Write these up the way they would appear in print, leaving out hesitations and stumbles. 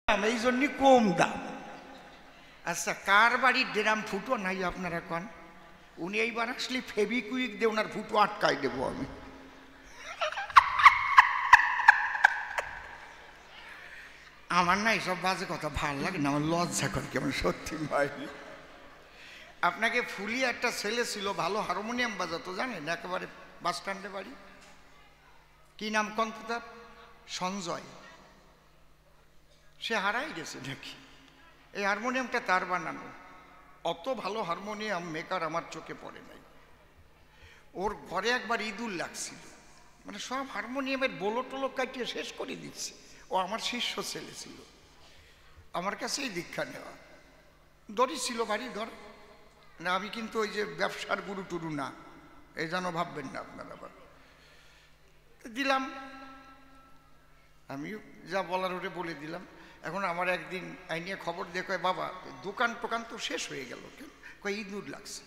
এই জন্য কম দাম। আচ্ছা, কার বাড়ির ড্রাম ফুটো নাই আপনারা কন? উনি এইবার আসলে ফেবিকুইক দিয়ে ওনার ফুটো আটকাই দেবো আমি। আমার না এইসব বাজে কথা ভালো লাগে না, আমার লজ্জা করে কেমন সত্যি ভাই। আপনাকে ফুলি একটা ছেলে ছিল, ভালো হারমোনিয়াম বাজাতো জানেন, একেবারে বাস স্ট্যান্ডে বাড়ি। কি নাম কন তো তার? সঞ্জয়। সে হারাই গেছে নাকি? এই হারমোনিয়ামটা তার বানানো। অত ভালো হারমোনিয়াম মেকার আমার চোখে পড়ে নাই। ওর ঘরে একবার ইঁদুর লাগছিল, মানে সব হারমোনিয়ামের বোলো টোলো কাটিয়ে শেষ করে দিচ্ছে। ও আমার শিষ্য ছেলে ছিল, আমার কাছেই দীক্ষা নেওয়া। দড়ি ছিল বাড়ি ধর না, আমি কিন্তু ওই যে ব্যবসার গুরু টুরু না, এই যেন ভাববেন না আপনারা। আবার দিলাম, আমি যা বলার ওরে বলে দিলাম। এখন আমার একদিন আইনিয়া খবর দিয়ে কয়, বাবা দোকান টোকান তো শেষ হয়ে গেল, কেন? কয় ইঁদুর লাগছে।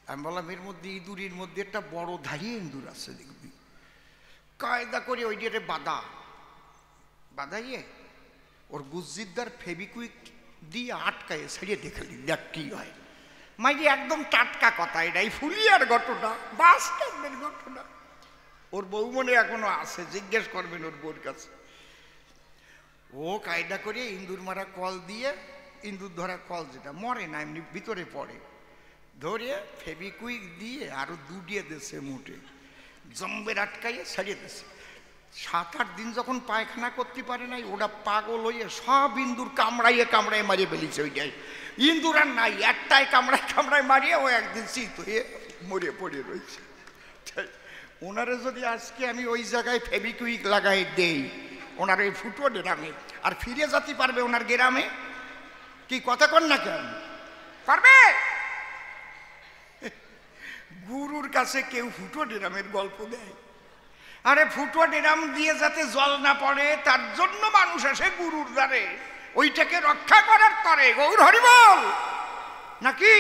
আমি বললাম, এর মধ্যে ইঁদুরের মধ্যে একটা বড় ধারিয়ে ইঁদুর আছে, দেখবি। কায়দা করে ওই যে বাদাইয়ে ওর গুজ্জিদার ফেবিকুইক দিয়ে আটকায় ছাড়িয়ে দেখালি, দেখ কি হয়। মাইজি একদম টাটকা কথা, এটাই ফুলিয়ার ঘটনা, বাস স্ট্যান্ডের ঘটনা। ওর বউ মনে এখনো আছে, জিজ্ঞেস করবেন ওর বউর কাছে। ও কায়দা করে ইঁদুর মারা কল দিয়ে, ইঁদুর ধরা কল যেটা মরে না, এমনি ভিতরে পড়ে, ধরে ফেবিকুইক দিয়ে আরো দুটিয়ে দিয়েছে মুটে, জম্বের আটকাইয়ে ছাড়িয়ে দিয়েছে। 7-8 দিন যখন পায়খানা করতে পারে নাই, ওটা পাগল হয়ে সব ইঁদুর কামড়াইয়ে মারিয়ে ফেলিছে। ওইটাই ইঁদুর আর নাই, একটাই কামড়ায় মারিয়ে ও একদিন শীত হয়ে মরে পড়ে রয়েছে। ওনারে যদি আজকে আমি ওই জায়গায় ফেবিকুইক লাগাই দেই, ওনার ওই ফুটো গ্রামে, আর ফিরে যেতে পারবে ওনার গ্রামে? কি কথা কন না কেন? পারবে? গুরুর কাছে কেউ ফুটো ড্রামের গল্প দেয়? আরে ফুটো ড্রাম দিয়ে যাতে জল না পড়ে তার জন্য মানুষ আসে গুরুর দ্বারে, ওইটাকে রক্ষা করার তরে। গৌর হরি বল নাকি?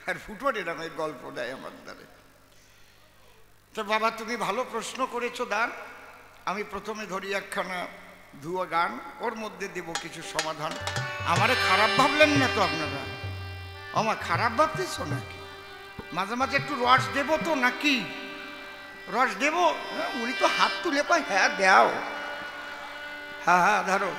আর ফুটো ড্রামের গল্প দেয় আমার দ্বারে। তো বাবা, তুমি ভালো প্রশ্ন করেছো দান। আমি প্রথমে ধরি একখানা ধুয়া গান, ওর মধ্যে দেব কিছু সমাধান। আমারে খারাপ ভাবলেন না তো আপনারা? আমার খারাপ ভাবতেছ নাকি? মাঝে মাঝে একটু রস দেব তো নাকি? রস দেব? উনি তো হাত তুলে পায়, হ্যাঁ দাও। হ্যাঁ হ্যাঁ ধরো।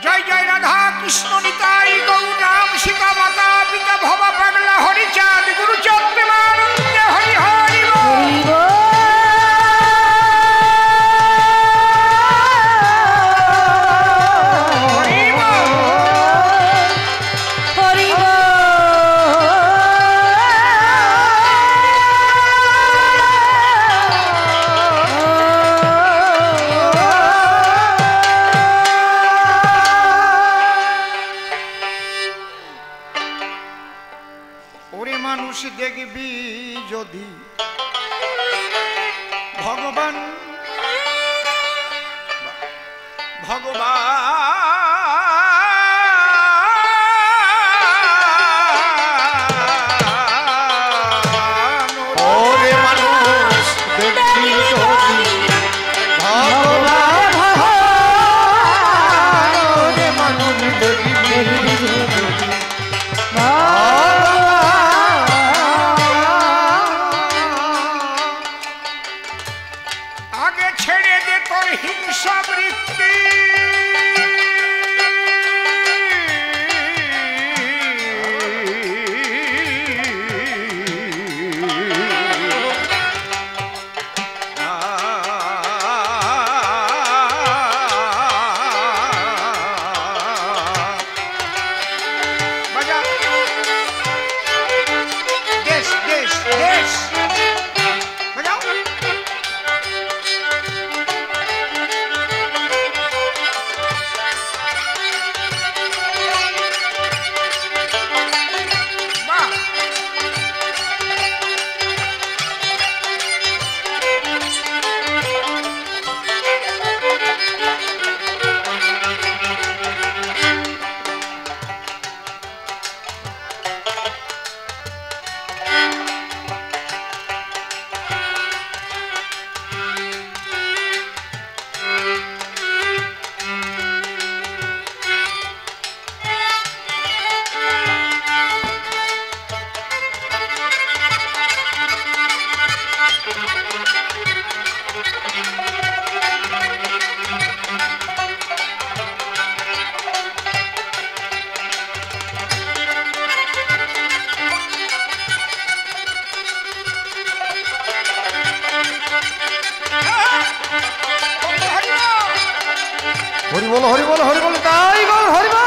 জয় জয় রাধা কৃষ্ণ নিতাই গৌর রাম সীতা মাতা পিতা ভবা পাগলা হরিচাঁদ গুরুচাঁদ প্রেমানন্দে হরি হরি বল। দেখবি যদি ভগবান ওরে মানুষ দেখবি যদি ভগবান, ওরে মানুষ দেখবি হিংসাবৃত্তি। হরি বল হরি বল হরি বল তাই বল হরি বল।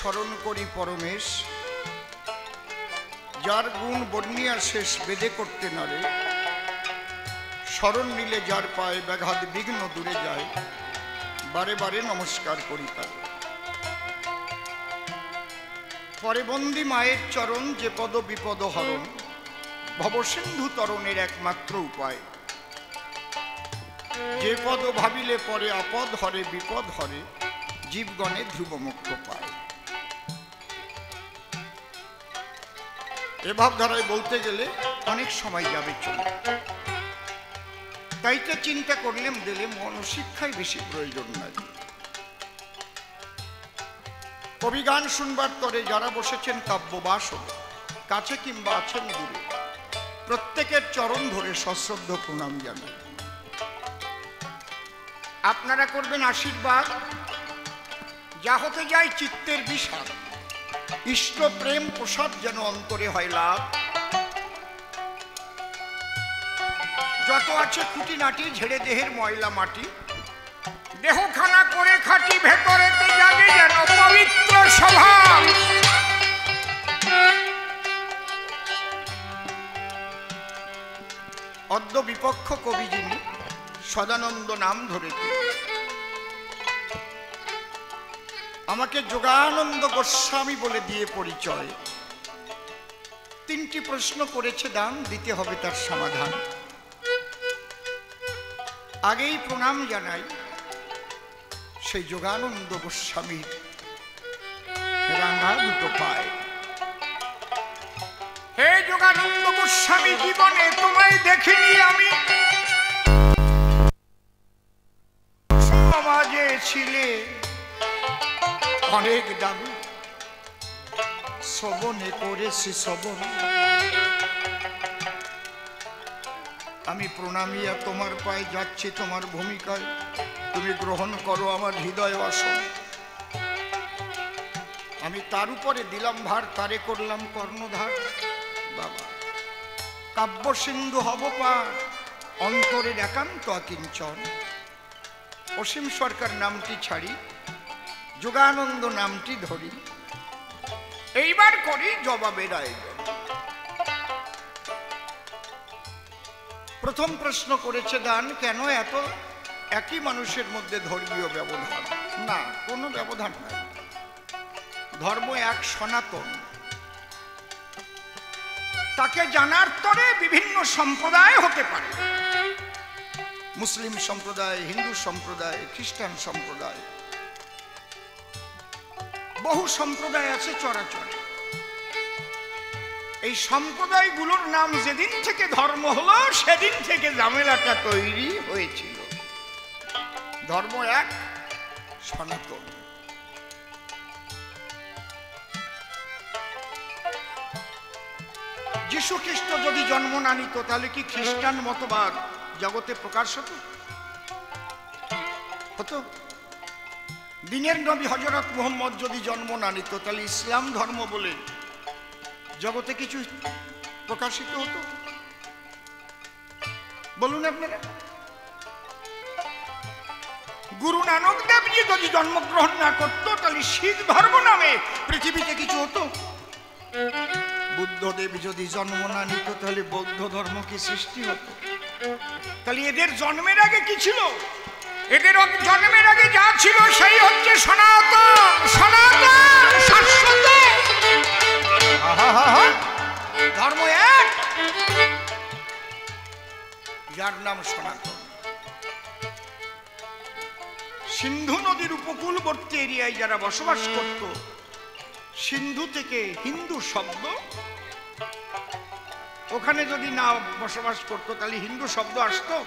স্মরণ করি পরমেশ, যার গুণ বর্ণিয়া শেষ বেদে করতে নারে, স্মরণ নিলে যার পায় ব্যাঘাত বিঘ্ন দূরে যায়, বারে বারে নমস্কার করি তার। পরে বন্দী মায়ের চরণ, যে পদ বিপদ হরণ, ভবসিন্ধু তরণের একমাত্র উপায়। যে পদ ভাবিলে পরে আপদ হরে বিপদ হরে, জীবগণে ধ্রুব মুক্ত পায়। এ ভাবধারায় বলতে গেলে অনেক সময় যাবে চলে, তাই তো চিন্তা করলাম দিলে মনশিক্ষায় বেশি প্রয়োজন নাই। কবি গান শুনবার তরে যারা বসেছেন কাব্যবাস, কাছে কিংবা আছেন দূরে, প্রত্যেকের চরণ ধরে সশ্রদ্ধ প্রণাম জানাই। আপনারা করবেন আশীর্বাদ, যা হতে যায় চিত্তের বিষাদ, ইষ্ট প্রেম প্রসাদ যেন অন্তরে হয় লাভ। যত আছে খুঁটিনাটি ঝেড়ে দেহের ময়লা মাটি, দেহখানা করে খাটি ভেতরেতে জাগে যেন পবিত্র স্বভাব। অদ্য বিপক্ষ কবি যিনি সদানন্দ নাম ধরেতে, আমাকে যোগানন্দ গোস্বামী বলে দিয়ে পরিচয়। তিনটি প্রশ্ন করেছে দান, দিতে হবে তার সমাধান। আগেই প্রণাম জানাই সেই যোগানন্দ গোস্বামীর রাঙা দুটো পায়। হে যোগানন্দ গোস্বামী, জীবনে তোমায় দেখিনি আমি, সমাজে ছিলে অনেক দাবি, শ্রবণে করেছি শ্রবণ। আমি প্রণামিয়া তোমার পায়ে যাচ্ছি তোমার ভূমিকায়, তুমি গ্রহণ করো আমার হৃদয় আসন। আমি তার উপরে দিলাম ভার, তারে করলাম কর্ণধার। বাবা, কাব্য সিন্ধু হব পার, অন্তরের একান্ত আকিঞ্চন। অসীম সরকার নামটি ছাড়ি, যোগানন্দ নামটি ধরি, এইবার করি জবাবের আয়োজন। প্রথম প্রশ্ন করেছে দান, কেন এত একই মানুষের মধ্যে ধর্মীয় ব্যবধান? না, কোনো ব্যবধান নাই। ধর্ম এক, সনাতন। তাকে জানার তরে বিভিন্ন সম্প্রদায় হতে পারে, মুসলিম সম্প্রদায়, হিন্দু সম্প্রদায়, খ্রিস্টান সম্প্রদায়, বহু সম্প্রদায় আছে চরাচরে। এই সম্প্রদায়গুলোর নাম যেদিন থেকে ধর্ম হলো, সেদিন থেকে ঝামেলাটা তৈরি হয়েছিল। ধর্ম এক, সনাতন। যীশু খ্রিস্ট যদি জন্ম না নিত তাহলে কি খ্রিস্টান মতবাদ জগতে প্রকাশ হতো? হতো? দিনের নবী হযরত মুহাম্মদ যদি জন্ম না নিত তাহলে ইসলাম ধর্ম বলে জগতে কিছু প্রকাশিত হতো? বলুন আপনারা। গুরু নানক দেবজি যদি জন্মগ্রহণ না করতো তাহলে শিখ ধর্ম নামে পৃথিবীতে কিছু হতো? বুদ্ধদেব যদি জন্ম না নিত তাহলে বৌদ্ধ ধর্ম কি সৃষ্টি হতো? তাহলে এদের জন্মের আগে কি ছিল? এদের জন্মের আগে যা ছিল সেই হচ্ছে সনাতন, সনাতন শাশ্বত ধর্ম এক, যার নাম সনাতন। সিন্ধু নদীর উপকূলবর্তী এরিয়ায় যারা বসবাস করত, সিন্ধু থেকে হিন্দু শব্দ, ওখানে যদি না বসবাস করত তাহলে হিন্দু শব্দ আসতো?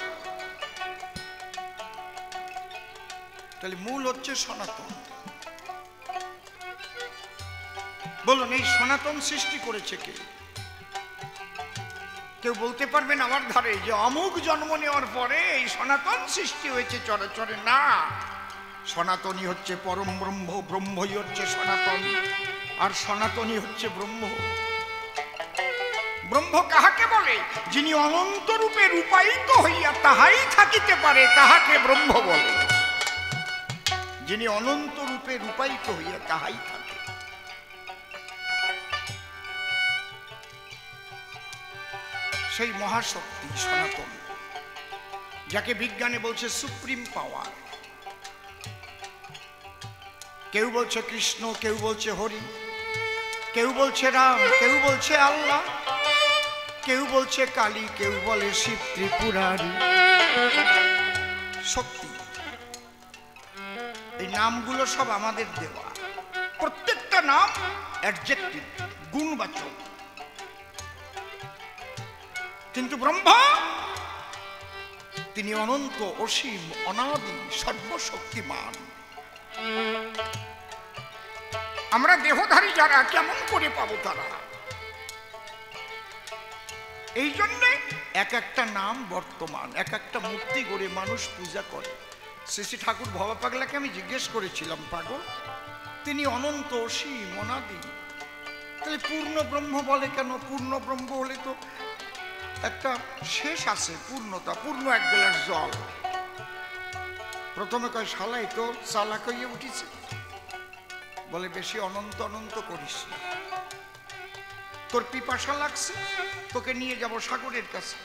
তাহলে মূল হচ্ছে সনাতন। বলুন, এই সনাতন সৃষ্টি করেছে কে? কেউ বলতে পারবেন আমার ধারে যে অমুক জন্ম নেওয়ার পরে এই সনাতন সৃষ্টি হয়েছে? চরাচরে না। সনাতনই হচ্ছে পরম ব্রহ্ম, ব্রহ্মই হচ্ছে সনাতন, আর সনাতনই হচ্ছে ব্রহ্ম। ব্রহ্ম কাহাকে বলে? যিনি অনন্ত রূপে রূপায়িত হইয়া তাহাই থাকিতে পারে, তাহাকে ব্রহ্ম বলে। যিনি অনন্ত রূপে রূপায়িত হইয়া তাহাই থাকে। সেই মহাশক্তি সনাতন, যাকে বিজ্ঞানে বলছে সুপ্রিম পাওয়ার। কেউ বলছে কৃষ্ণ, কেউ বলছে হরি, কেউ বলছে রাম, কেউ বলছে আল্লাহ, কেউ বলছে কালী, কেউ বলে শিব ত্রিপুরারি। শক্তি, এই নামগুলো সব আমাদের দেওয়া। প্রত্যেকটা নাম অ্যাডজেক্টিভ, গুণবাচক। কিন্তু ব্রহ্মা তিনি অনন্ত, অসীম, অনাদি, সর্বশক্তিমান। আমরা দেহধারী যারা কেমন করে পাবো তারা? এই জন্যে এক একটা নাম বর্তমান, এক একটা মূর্তি গড়ে মানুষ পূজা করে। শ্রী শ্রী ঠাকুর ভবা পাগলাকে আমি জিজ্ঞেস করেছিলাম, পাগল তিনি অনন্ত, অসীম, অনাদি, তাহলে পূর্ণ ব্রহ্ম বলে কেন? পূর্ণ ব্রহ্ম হলে তো একটা শেষ আছে, পূর্ণতা। পূর্ণ এক গ্লাস জল। প্রথমে কয় শালাই তো চালাক হইয়া উঠিছে, বলে বেশি অনন্ত অনন্ত করিস না। তোর পিপাসা লাগছে, তোকে নিয়ে যাব সাগরের কাছে,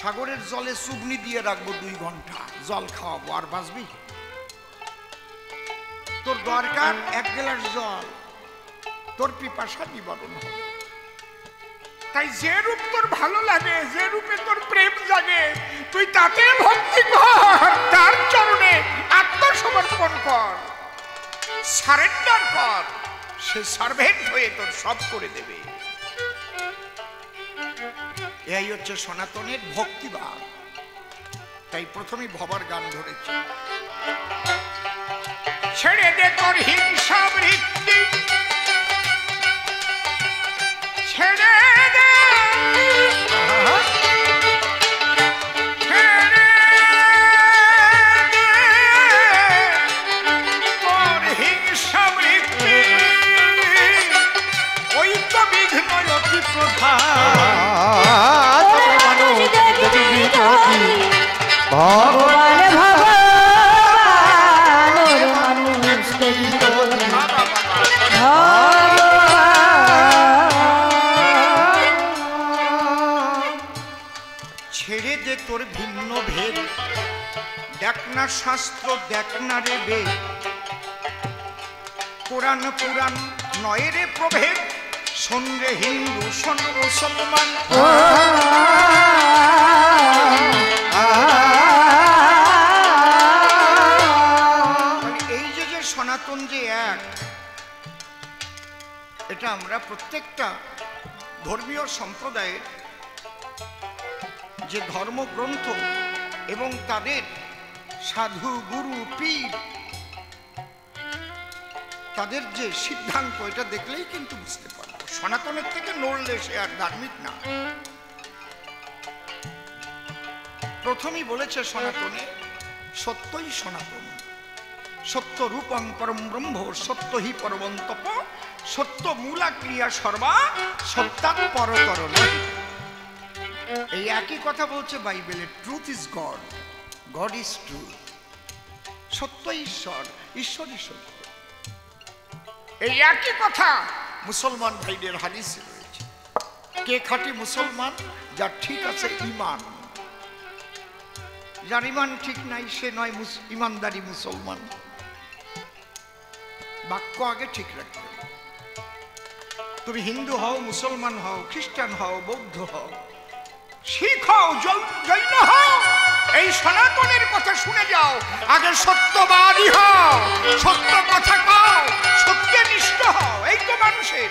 সাগরের জলে চুগনি দিয়ে রাখবো 2 ঘন্টা, জল খাওয়াবো, আর বাঁচবি? তোর দরকার 1 গ্লাস জল, তোর পিপাসা নিবারণ হবে। তাই যে রূপ তোর ভালো লাগে, যে রূপে তোর প্রেম জাগে, তুই তাতে ভক্তি কর, তার চরণে আত্মসমর্পণ কর, সারেন্ডার কর। সে সার্ভেন্ট হয়ে তোর সব করে দেবে। এই হচ্ছে সনাতনের ভক্তিভাব। তাই প্রথমেই ভবার গান ধরেছি, ছেড়ে দে তোর হিংসা বৃত্তি, ছেড়ে দে, তোর হিংসা বৃত্তি, ওই তো বিঘ্ন অতি প্রধান। ভগবান ভগবান মানুষকে ছেড়ে দে তোর ভিন্ন ভেদ, দেখ না শাস্ত্র, দেখ না রে বেদ, কোরআন পুরাণ নয় রে প্রভেদ, শোন রে হিন্দু, শোন মুসলমান। এই যে যে সনাতন যে এক, এটা আমরা প্রত্যেকটা ধর্মীয় সম্প্রদায়ের যে ধর্মগ্রন্থ এবং তাদের সাধু, গুরু, পীর, তাদের যে সিদ্ধান্ত, এটা দেখলেই কিন্তু বুঝতে পারবো। সনাতনের থেকে নড়লে সে আর ধার্মিক না। প্রথমেই বলেছে সনাতনে সত্যই সনাতন, সত্য রূপং পরম ব্রহ্ম, সত্য হি পরমন্তপ, সত্য মূলা ক্রিয়া সর্বা সত্যাৎ পরতর নহি। এই একই কথা বলছে বাইবেলে, truth is god, god is truth. সত্য ঈশ্বর, ঈশ্বরই সত্য। এই একই কথা মুসলমান ভাইদের হাদিসে রয়েছে। কে খাঁটি মুসলমান? যার ঠিক আছে ঈমান। যার ঈমান ঠিক নাই সে নয় ঈমানদারি মুসলমান। বাক্য আগে ঠিক রাখতে হবে। তুমি হিন্দু হও, মুসলমান হও, খ্রিস্টান হও, বৌদ্ধ হও, শিখ হও, জৈন হও, এই সনাতনের কথা শুনে যাও। আগে সত্যবাদী হও, সত্য কথা কও, সত্যনিষ্ঠ হও। এই তো মানুষের।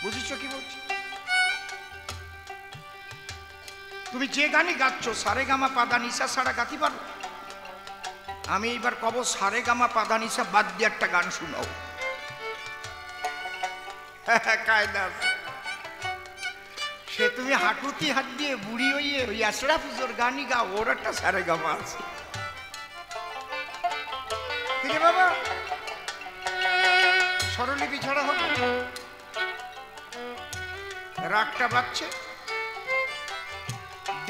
বুঝেছ কি বলছি? তুমি যে গানই গাচ্ছ সারেগামা পাদানিসা ছাড়া গাতি পারো? আমি এইবার কব সারেগামা পাদানিসা বাদ দিয়ে একটা গান শুনাও। কায়দা সে তুমি হাঁটুতি হাত দিয়ে বুড়ি হইয়ে ওই আসরা পুজোর গানই গাও, ওর একটা সারেগামা আছে। ঠিক আছে বাবা, স্বরলিপি ছাড়া হবে। রাগটা বাজছে,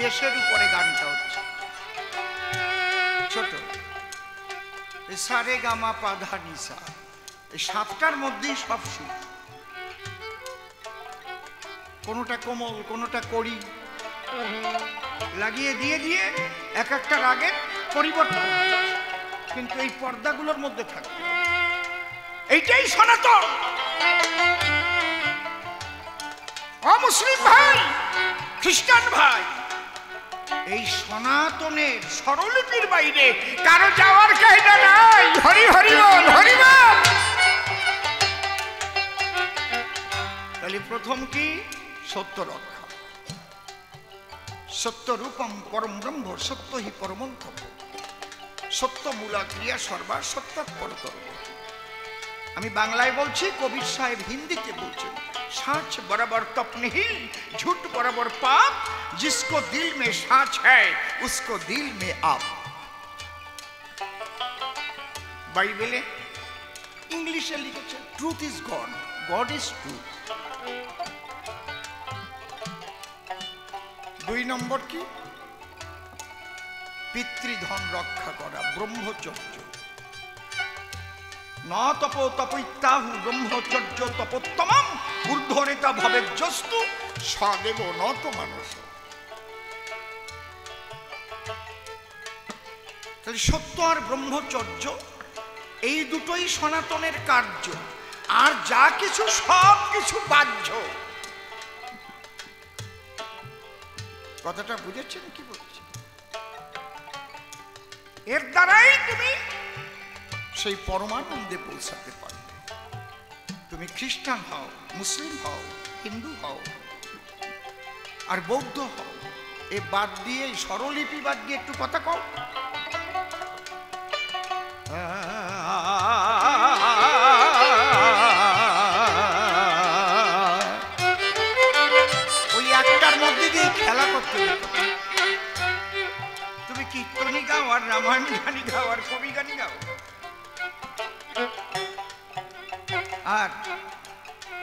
দেশের উপরে গানটা হচ্ছে ছোট। সারে গামা পাধা নিসা, এই সাতটার মধ্যেই সব সুর। কোনোটা কোমল, কোনোটা কড়ি লাগিয়ে দিয়ে দিয়ে এক একটা রাগের পরিবর্তন, কিন্তু এই পর্দাগুলোর মধ্যে থাকবে। এইটাই সনাতন। অমুসলিম ভাই, খ্রিস্টান ভাই, এই সনাতনের স্বরলিপির বাইরে কারো যাওয়ার কায়দা নাই। হরি হরি বল, হরি বল। তাহলে প্রথম কি? সত্য রক্ষা। সত্য রূপম পরম ব্রহ্ম, সত্য হি পরমন্তপ, সত্য মূলা ক্রিয়া সর্বা সত্যাৎ পরতর। আমি বাংলায় বলছি, কবির সাহেব হিন্দিতে বলছেন। साच बराबर तप नहीं, झूठ बराबर पाप, जिसको दिल में साच है उसको दिल में आप। बाइबले इंग्लिशे लिखेছে truth is God, God is truth. 2 নম্বর কি? পিতৃধন রক্ষা করা, ব্রহ্মচর্য। न तपो तपैत्याहु ब्रह्मचर्य तपोत्तमम् ऊर्ध्वरेता भवेज्जस्तु सदेव न तो मानस। তাহলে সত্য আর ব্রহ্মচর্য এই দুটোই সনাতনের কার্য, আর যা কিছু সব কিছু বাহ্য। কথাটা বুঝেছেন কি বলছি? এর দ্বারাই তুমি সেই পরমানন্দে পৌঁছাতে পারবে। তুমি খ্রিস্টান হও, মুসলিম হও, হিন্দু হও আর বৌদ্ধ হও, এ বাদ দিয়ে স্বরলিপি বাদ দিয়ে একটু কথা কও। ওই একটার মধ্যে দিয়ে খেলা করতে হবে। তুমি কীর্তনী গাও আর রামায়ণ গানি গাও আর কবি গানি গাও, আর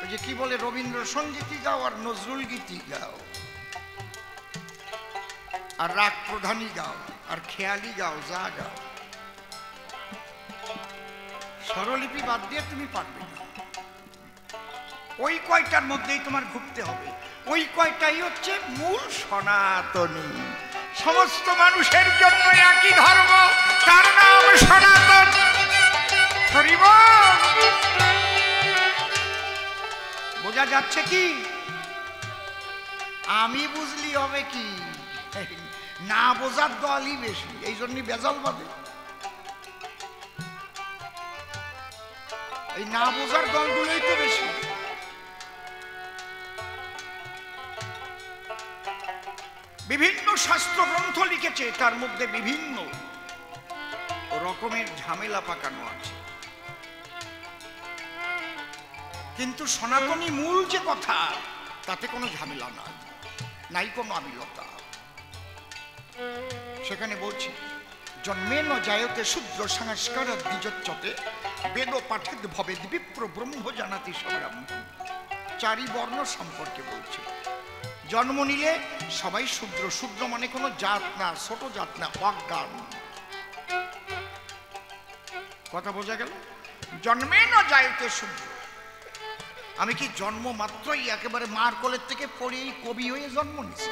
ওই যে কি বলে রবীন্দ্রসঙ্গীতই গাও আর নজরুল গীতি গাও, আর রাগ প্রধানই গাও আর খেয়ালি গাও, যা গাও। স্বরলিপি বাদ দিয়ে তুমি পারবে না। ওই কয়টার মধ্যেই তোমার ঘুরতে হবে। ওই কয়টাই হচ্ছে মূল সনাতনী। সমস্ত মানুষের জন্য একই ধর্ম, তার নাম সনাতন। বোঝা যাচ্ছে কি? আমি বুঝলি হবে কি? না বোঝার দলই বেশি, এই জন্যই বেজাল বাদে। এই না বোঝার দলগুলোই তো বেশি। বিভিন্ন শাস্ত্র গ্রন্থ লিখেছে, তার মধ্যে বিভিন্ন রকমের ঝামেলা পাকানো আছে। কিন্তু সনাতনী মূল যে কথা তাতে কোনো ঝামেলা নাই, নাই কোনো আবিলতা। সেখানে বলছি জন্মেন জায়তে শূদ্র সংস্কার দ্বিজোচ্যতে বেদ পাঠেদ ভবেদ বিপ্র ব্রহ্ম জানাতি সব্রাহ্মণ। চারি বর্ণ সম্পর্কে বলছে। জন্ম নিলে সবাই শূদ্র, শূদ্র মানে কোনো জাত না, ছোট জাত না, অজ্ঞান। কথা বোঝা গেল? জন্মেন জায়তে শূদ্র। আমি কি জন্ম মাত্রই একেবারে মার কোলের থেকে পড়েই কবি হয়ে জন্ম নিয়েছি?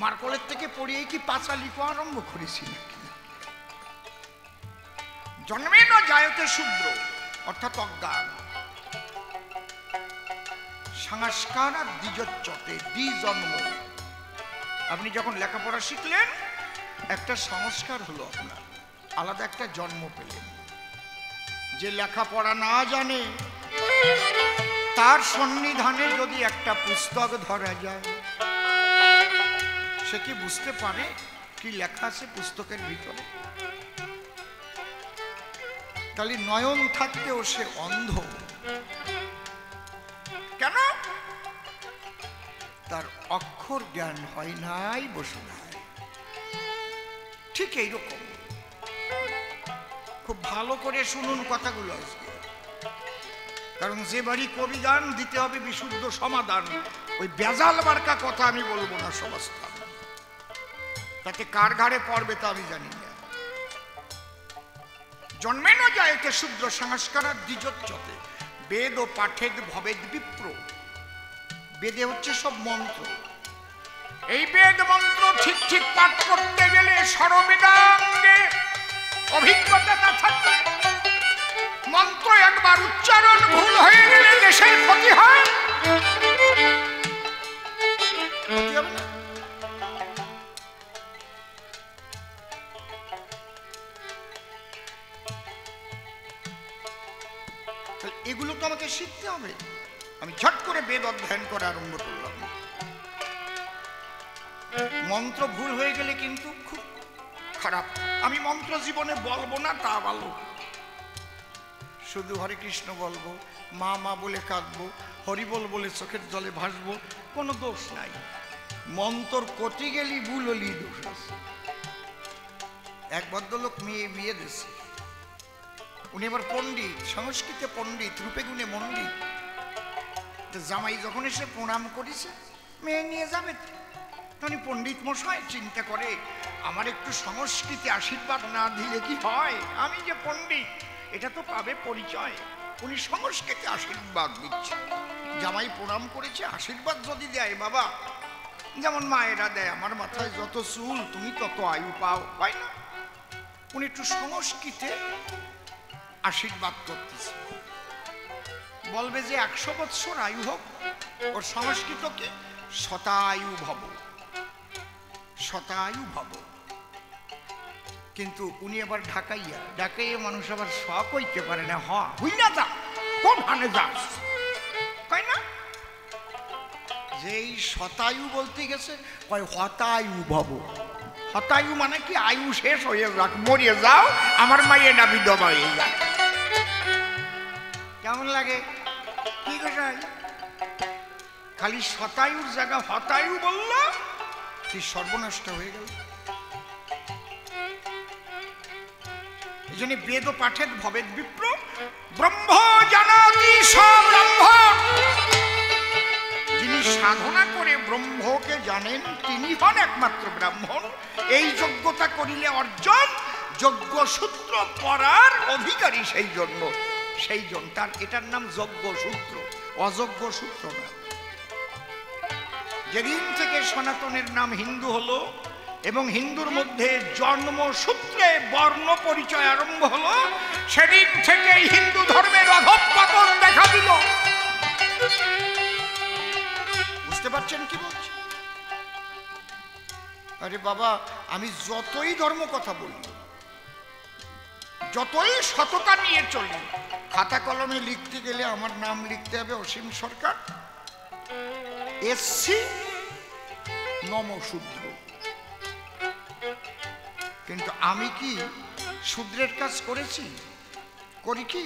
মার কোলের থেকে পড়েই কি পাঁচা লিখা আরম্ভ করেছি নাকি? জন্মেন জায়তে শূদ্র অর্থাৎ অজ্ঞান। সংস্কার আর দ্বিজোচ্যতে, দ্বিজন্ম। আপনি যখন লেখাপড়া শিখলেন একটা সংস্কার হলো আপনার, আলাদা একটা জন্ম পেলেন। যে লেখাপড়া না জানে তার সন্নিধানে যদি একটা পুস্তক ধরা যায়, সে কি বুঝতে পারে কি লেখা আছে পুস্তকের ভিতরে? তাহলে নয়ন থাকতেও সে অন্ধ। কেন? তার অক্ষর জ্ঞান হয় নাই, বসে নাই। ঠিক এইরকম। খুব ভালো করে শুনুন কথাগুলো আজকে, কারণ যে বাড়ি কবি গান দিতে হবে বিশুদ্ধ সমাধান। ওই বেজাল মার্কা কথা আমি বলবো না সমাজস্থান, তাতে কার ঘাড়ে পড়বে তা আমি জানি না। জন্মেন জায়তে শূদ্র সংস্কার দ্বিজোচ্যতে বেদ ও পাঠেদ ভবেদ বিপ্র। বেদে হচ্ছে সব মন্ত্র। এই বেদ মন্ত্র ঠিক ঠিক পাঠ করতে গেলে সর্ববেদাঙ্গে অভিজ্ঞতা না থাকলে, মন্ত্র একবার উচ্চারণ ভুল হয়ে গেলে দেশের ক্ষতি হয়। এগুলো তো আমাকে শিখতে হবে। আমি ঝট করে বেদ অধ্যয়ন করা আরম্ভ করলাম। মন্ত্র ভুল হয়ে গেলে কিন্তু খুব খারাপ। আমি মন্ত্র জীবনে বলবো না তা ভালো, শুধু হরে কৃষ্ণ বলবো, মা মা বলে কাঁদবো, হরিবল বলে চোখের জলে ভাসবো, কোনো দোষ নাই। মন্ত্র কটি গেলি ভুল হলি দোষ আছে। এক ভদ্রলোক মেয়ে বিয়ে দিয়েছে, উনি এবার পণ্ডিত, সংস্কৃতে পণ্ডিত, রূপে গুণে মণ্ডিত। জামাই যখন এসে প্রণাম করেছে, মেয়ে নিয়ে যাবে, তখন পণ্ডিত মশাই চিন্তা করে আমার একটু সংস্কৃতি আশীর্বাদ না দিলে কি হয়? আমি যে পণ্ডিত এটা তো পাবে পরিচয়। উনি সংস্কৃতি আশীর্বাদ দিচ্ছে। জামাই প্রণাম করেছে, আশীর্বাদ যদি দেয় বাবা, যেমন মায়েরা দেয়, আমার মাথায় যত চুল তুমি তত আয়ু পাও, পাই না? উনি একটু সংস্কৃতে আশীর্বাদ করতেছে। বলবে যে 100 বৎসর আয়ু হোক। ওর সংস্কৃত কি? শতায়ু ভব, শতায়ু ভব। কিন্তু উনি আবার ঢাকাইয়া, ঢাকাইয়া মানুষ আবার শখ হইতে পারে না। হই না যা, কোনখানে যাস, তাই না? যেই শতায়ু বলতে গেছে কয় হতায়ু ভব। হতায়ু মানে কি? আয়ু শেষ হয়ে যাক, মরিয়ে যাও, আমার মাইয়ে না বিধবা হয়ে যায়। কেমন লাগে? কি গোসাই, খালি শতায়ুর জায়গা হতায়ু বলল, কি সর্বনষ্ট হয়ে গেল। এই জন্য বেদ পাঠেদ ভবেদ বিপ্র ব্রহ্ম জানাতি সব্রহ্ম। যিনি সাধনা করে ব্রহ্মকে জানেন তিনি হন একমাত্র ব্রাহ্মণ। এই যোগ্যতা করিলে অর্জন যজ্ঞ সূত্র পড়ার অধিকারী। সেই জন্য তার এটার নাম যজ্ঞ সূত্র, অযজ্ঞ সূত্র না। যেদিন থেকে সনাতনের নাম হিন্দু হলো এবং হিন্দুর মধ্যে জন্মসূত্রে বর্ণ পরিচয় আরম্ভ হলো, সেদিন থেকে হিন্দু ধর্মের অধঃপতন দেখা দিল। বুঝতে পারছেন কি বলছি? আরে বাবা, আমি যতই ধর্ম কথা বলি, যতই সততা নিয়ে চলি, খাতা কলমে লিখতে গেলে আমার নাম লিখতে হবে অসীম সরকার, এসসি নমশূদ্র। কিন্তু আমি কি শূদ্রের কাজ করেছি? করি কি?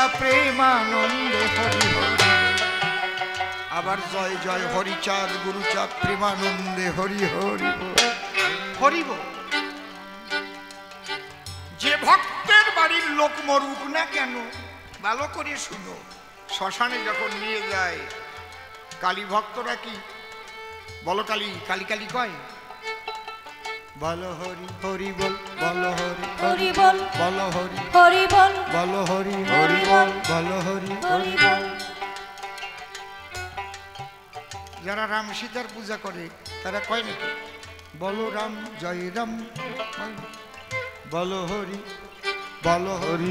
গুরুচাঁদ প্রেমানন্দে হরি হরি। আবার জয় জয় হরিচাঁদ গুরুচাঁদ প্রেমানন্দে হরি হরি হরি বল। যে ভক্তের বাড়ির লোক মরুক না কেন, ভালো করে শুনো, শ্মশানে যখন নিয়ে যায় কালী ভক্তরা কি বলো, কালী কালী কালী কয়, বলো হরি হরি বল, বলো হরি হরি বল, বলো হরি হরি বল, বলো হরি হরি বল, বলো হরি হরি বল। যারা রাম সীতার পূজা করে তারা কয় নাকি বলো রাম জয় রাম, বলো হরি বলো হরি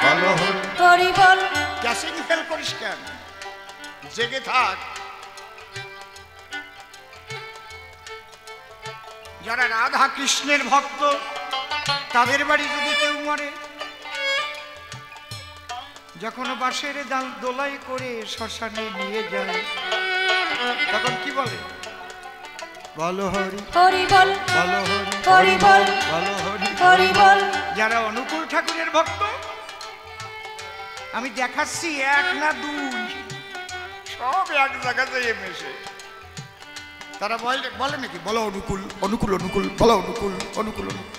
বলো হরি হরি বল। ক্যাসিং ফেল করিস কেন, জেগে থাক। যারা রাধা কৃষ্ণের ভক্ত তাদের বাড়ি যদি কেউ মরে, যখন বাঁশের দোলাই করে শ্মশানে নিয়ে যায় তখন কি বলে, বলো হরি হরি বল, বলো হরি হরি বল, বলো হরি হরি বল। যারা অনুকূল ঠাকুরের ভক্ত, আমি দেখাচ্ছি এক না দুই, সব এক জায়গাতে মেশে, তারা বলে নাকি বলো অনুকূল অনুকূল অনুকূল, বলো অনুকূল অনুকূল অনুকূল,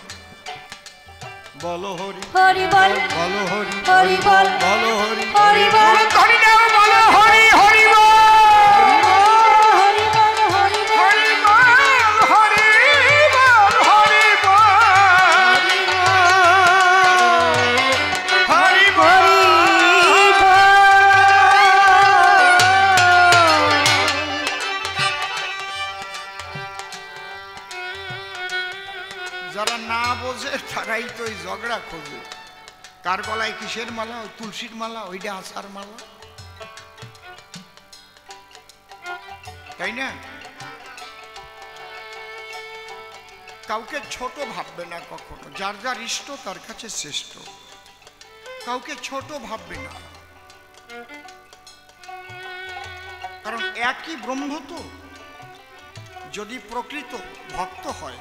বলো হরি হরি বল, বলো হরি হরি বল, বলো হরি হরি বল, হরি নাও, বলো হরি হরি বল, হরি বল, হরি বল, হরি বল হরি বল, হরি বল হরি বল। যারা না বোঝে তারাই তো ওই ঝগড়া খোঁজে, কার গলায় কিসের মালা, ওই তুলসীর মালা, ওইটা আসার মালা, তাই না? কাউকে ছোট ভাববে না কখনো, যার যার ইষ্ট তার কাছে শ্রেষ্ঠ, কাউকে ছোট ভাববে না, কারণ একই ব্রহ্ম তো। যদি প্রকৃত ভক্ত হয়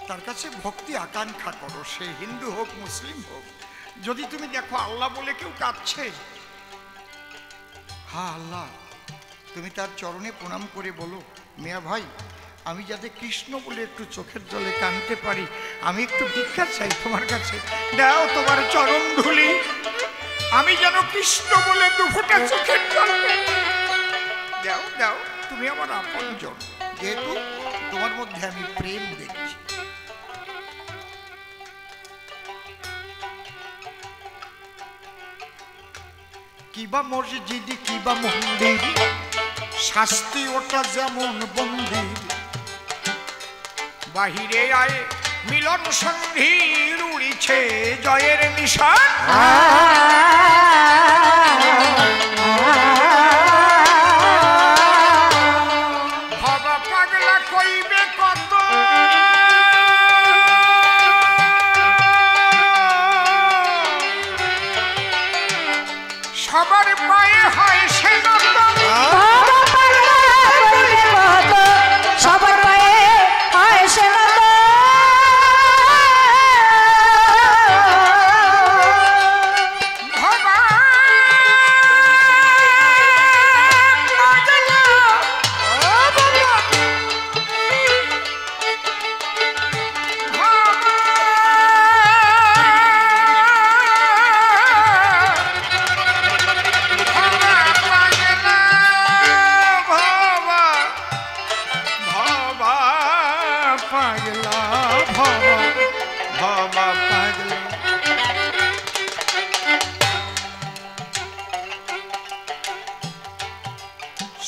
তার কাছে ভক্তি আকাঙ্ক্ষা করো, সে হিন্দু হোক মুসলিম হোক। যদি তুমি দেখো আল্লাহ বলে কেউ কাঁদছে, হ্যাঁ আল্লাহ, তুমি তার চরণে প্রণাম করে বলো, মিয়া ভাই আমি যাতে কৃষ্ণ বলে একটু চোখের জলে কাঁদতে পারি, আমি একটু ভিক্ষা চাই তোমার কাছে, দাও তোমার চরণ ধুলি, আমি যেন কৃষ্ণ বলে দুফোঁটা চোখের জল দাও, দাও, তুমি আমার আপনজন, যেহেতু তোমার মধ্যে আমি প্রেম দেখছি। কিবা মসজিদ কিবা মন্দির, শাস্তি ওটা যেমন বন্দির, বাহিরে আয় মিলন সন্ধির উড়িছে জয়ের নিশান। ভাবা পাগলা কইবে কত, সবার পায়ে হয় সে নত, সবার পায়ে হয় সে নত। ভাবা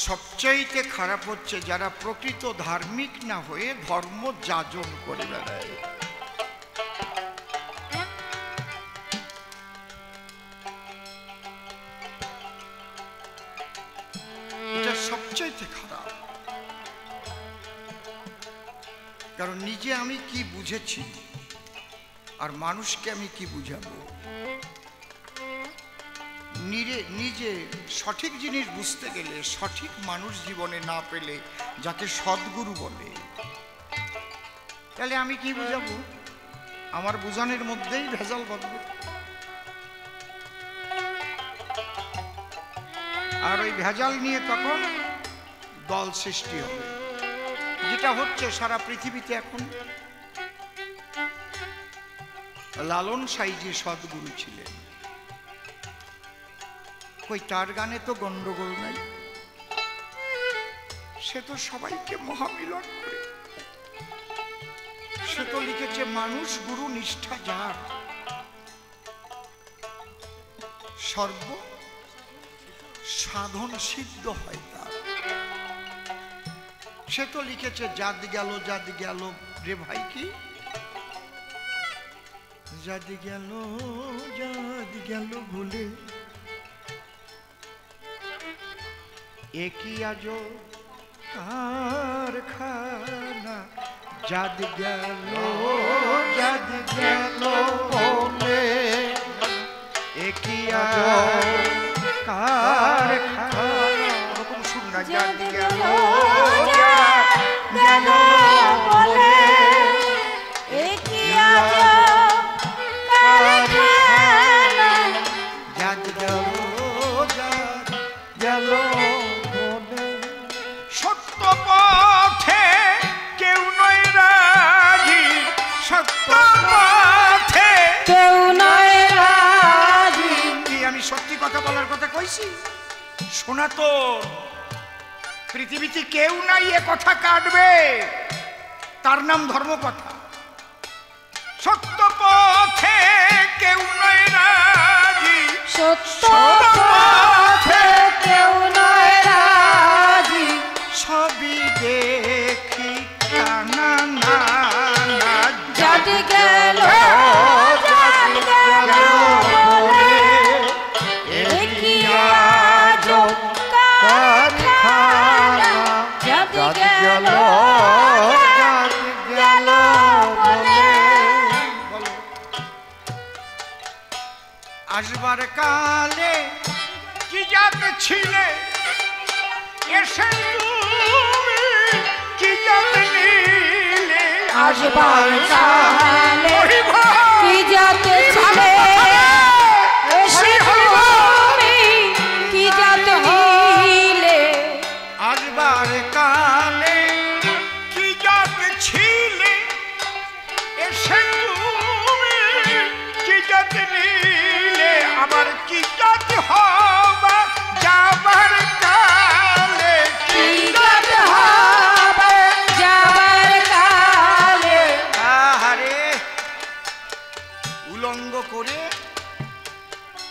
সবচাইতে খারাপ হচ্ছে যারা প্রকৃত ধার্মিক না হয়ে ধর্ম যাজন করে বেড়ায়। এটা সবচাইতে খারাপ, কারণ নিজে আমি কি বুঝেছি আর মানুষকে আমি কি বুঝাবো। নিজে সঠিক জিনিস বুঝতে গেলে, সঠিক মানুষ জীবনে না পেলে, যাকে সদ্গুরু বলে, তাহলে আমি কি বুঝাবো? আমার বুঝানোর মধ্যেই ভেজাল বাঁধবে। আর ওই ভেজাল নিয়ে তখন দল সৃষ্টি হবে, যেটা হচ্ছে সারা পৃথিবীতে এখন। লালন সাইজি সদ্গুরু ছিলেন, কই তার গানে তো গন্ডগোল নাই, সে তো সবাইকে মহামিলন করে। সে তো লিখেছে মানুষ গুরু নিষ্ঠা যার, সর্ব সাধন সিদ্ধ হয় তার। সে তো লিখেছে জাদ গেল রে ভাই, কি জাদ গেল ভুলে একই আজ কারখানা। জাদ গেল বলে একই আজ কারখানা। ওরকম শুন না, জাদ গেল বলে একই আজ কারখানা। জাদ গেল বলে সত্য পথে কেউ নয় রাজি, সত্য পথে কেউ নয় রাজি। কি আমি সত্যি কথা বলার কথা কইছি? শোনা তো, পৃথিবীতে কেউ নাই এ কথা কাটবে, তার নাম ধর্মকথা। সত্য পথে কেউ নয় রাজি, সত্য পথে কেউ নয় রাজি। সবই দেখি কানা না না। জাদ গেল বলে একই আজ কারখানা। জাদ গেল বলে। আসবার কালে কি জাত ছিলে, এসে তুমি কি জাত নিলে। আসবার কালে কি জাত ছিলে, এসে তুমি কি জাত নিলে। আসবার কালে কি জাত ছিলে, এসে তুমি কি জাত নিলে। আবার কি জাত